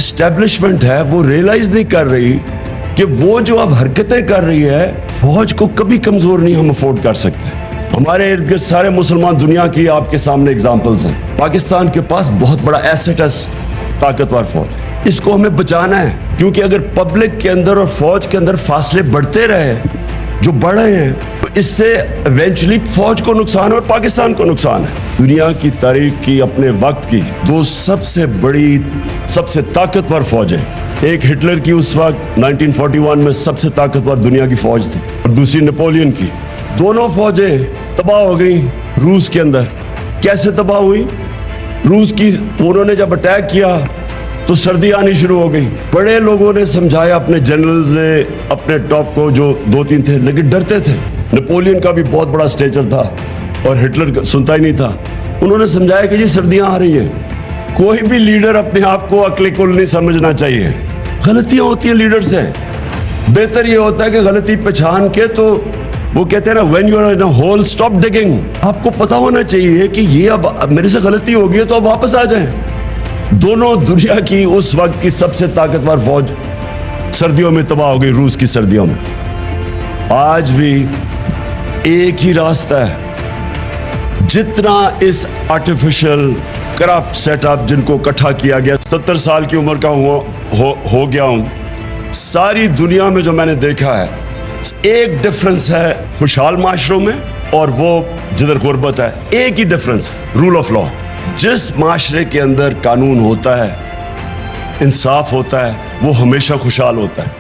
Establishment है वो realise नहीं कर रही कि वो जो अब हरकतें कर रही है, फौज को कभी कमजोर नहीं हम अफोर्ड कर सकते। हमारे इर्द गिर्द सारे मुसलमान दुनिया की आपके सामने एग्जाम्पल्स हैं। पाकिस्तान के पास बहुत बड़ा एसेट है, ताकतवर फौज। इसको हमें बचाना है, क्योंकि अगर पब्लिक के अंदर और फौज के अंदर फासले बढ़ते रहे जो बढ़ रहे हैं, तो इससे इवेंचुअली फौज को नुकसान है और पाकिस्तान को नुकसान है। दुनिया की तारीख की अपने वक्त की दो सबसे बड़ी, सबसे ताकतवर फौजें, एक हिटलर की उस वक्त 1941 में सबसे ताकतवर दुनिया की फौज थी और दूसरी नेपोलियन की। दोनों फौजें तबाह हो गई रूस के अंदर। कैसे तबाह हुई? रूस की उन्होंने जब अटैक किया तो सर्दी आनी शुरू हो गई। बड़े लोगों ने समझाया, अपने जनरल्स ने, अपने टॉप को जो 2-3 थे, लेकिन डरते थे। नेपोलियन का भी बहुत बड़ा स्टेचर था और हिटलर सुनता ही नहीं था। उन्होंने समझाया कि जी सर्दियां आ रही हैं। कोई भी लीडर अपने आप को अक्ल कुल नहीं समझना चाहिए। गलतियां होती हैं लीडर से। बेहतर ये होता है कि गलती पहचान के, तो वो कहते हैं ना, when you are in a hole stop digging. आपको पता होना चाहिए कि ये अब मेरे से गलती हो गई है तो अब वापस आ जाएं। दोनों दुनिया की उस वक्त की सबसे ताकतवर फौज सर्दियों में तबाह हो गई, रूस की सर्दियों में। आज भी एक ही रास्ता है। जितना इस आर्टिफिशियल करप्ट सेटअप जिनको इकट्ठा किया गया, 70 साल की उम्र का हो गया हूं, सारी दुनिया में जो मैंने देखा है, एक डिफरेंस है खुशहाल माशरों में और वो जिधर गुर्बत है। एक ही डिफरेंस, रूल ऑफ लॉ। जिस माशरे के अंदर कानून होता है, इंसाफ होता है, वो हमेशा खुशहाल होता है।